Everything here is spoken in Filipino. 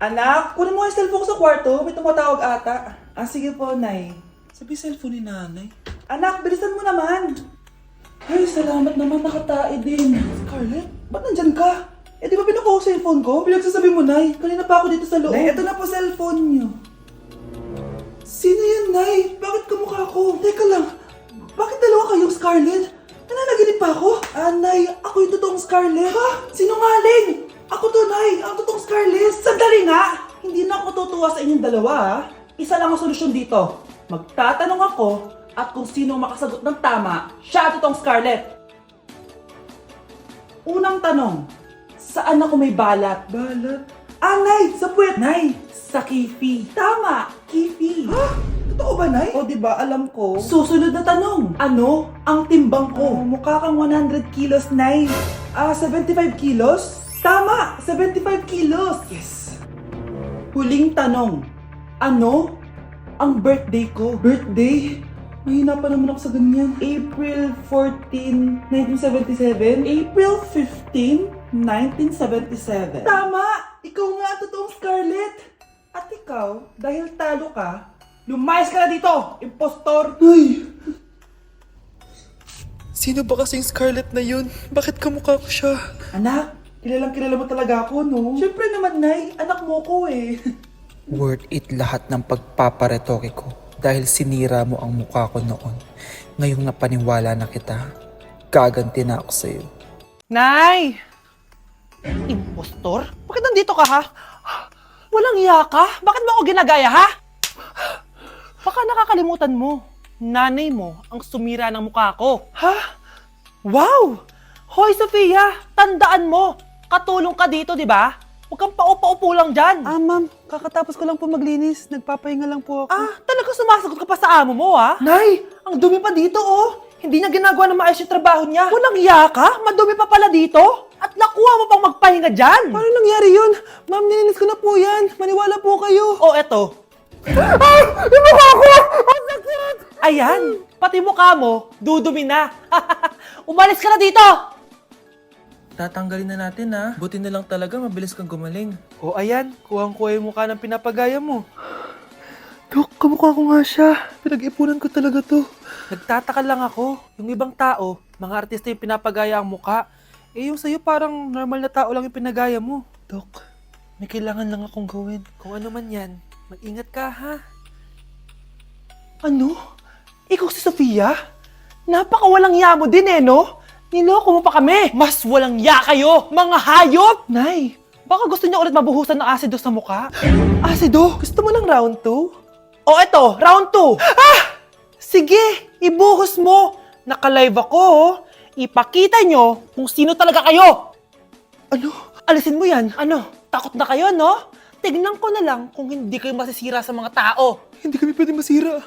Anak, kunin mo yung cellphone ko sa kwarto. May tumatawag ata. Ah, sige po, Nay. Sabi cellphone ni nanay. Anak, bilisan mo naman. Ay, salamat naman. Nakatae din. Scarlett, ba't nandyan ka? Eh, di ba pinukuha ko sa cellphone ko? Pinagsasabi mo, Nay. Kanina pa ako dito sa loob. Nay, eto na po cellphone niyo. Sino yan, Nay? Bakit kamukha ko? Teka lang. Bakit dalawa kayong Scarlett? Nananaginip pa ako? Ah, Nay, ako yung totoong Scarlett. Ha? Sinungaling! Ako to, Nay. Ang totoong Scarlett. Sandali nga! Hindi na ako tutuwa sa inyong dalawa, ha? Isa lang ang solusyon dito. Magtatanong ako at kung sino ang makasagot ng tama, siya ang totoong Scarlett. Unang tanong, saan ako may balat? Balat? Ah, Nay! Sa puwet! Nay! Sa kifi. Tama! Kifi. Ha? Totoo ba, Nay? O, diba? Alam ko. Susunod na tanong. Ano ang timbang ko? Mukha kang 100 kilos, Nay. 75 kilos? Tama! 75 kilos! Yes! Huling tanong. Ano ang birthday ko? Birthday? Mahina pa naman ako sa ganyan. April 14, 1977? April 15, 1977. Tama! Ikaw nga ang totoong Scarlett! At ikaw, dahil talo ka, lumayas ka na dito! Impostor! Ay! Sino ba kasing Scarlett na yun? Bakit kamukha ko siya? Anak, kilalang kilala mo talaga ako, no? Siyempre naman, Nay. Anak mo ko eh. Worth it lahat ng pagpaparetoke ko dahil sinira mo ang mukha ko noon. Ngayong napaniwala na kita, gaganti na ako sa'yo. Nay! Impostor? Bakit nandito ka, ha? Walang iya ka? Bakit mo ako ginagaya, ha? Baka nakakalimutan mo. Nanay mo ang sumira ng mukha ko. Ha? Wow! Hoy, Sofia! Tandaan mo! Katulong ka dito, di ba? Huwag kang paupa-upo lang dyan. Ma'am, kakatapos ko lang po maglinis. Nagpapahinga lang po ako. Talaga sumasagot ka pa sa amo mo, ha? Nay! Ang dumi pa dito, oh! Hindi niya ginagawa na maayos yung trabaho niya. Walang iya ka? Madumi pa pala dito? At nakuha mo pang magpahinga dyan! Paano nangyari yun? Ma'am, nilinis ko na po yan. Maniwala po kayo. Oh, eto. Yung mukha ko! Ang sakit! Ayan, pati mukha mo, dudumi na. Umalis ka na dito! Tatanggalin na natin ha. Buti na lang talaga mabilis kang gumaling. O ayan, kuhang-kuha yung mukha ng pinapagaya mo. Dok, kamukha ko nga siya. Pinag-ipunan ko talaga to. Nagtataka lang ako, yung ibang tao, mga artista yung pinapagaya ang mukha. Eh yung sa'yo parang normal na tao lang yung pinagaya mo. Dok, may kailangan lang akong gawin. Kung ano man yan, mag-ingat ka ha. Ano? Ikaw si Sofia? Napakawalang ya mo din eh, no? Niloko mo pa kami. Mas walang ya kayo, mga hayop! Nay, Baka gusto niya ulit mabuhusan ng asido sa mukha. Asido, gusto mo ng round 2? O eto, round 2. Sige, ibuhos mo. Naka-live ako, oh. Ipakita nyo kung sino talaga kayo. Ano? Alisin mo yan. Ano, takot na kayo, no? Tignan ko na lang kung hindi kayo masisira sa mga tao. Hindi kami pwede masira.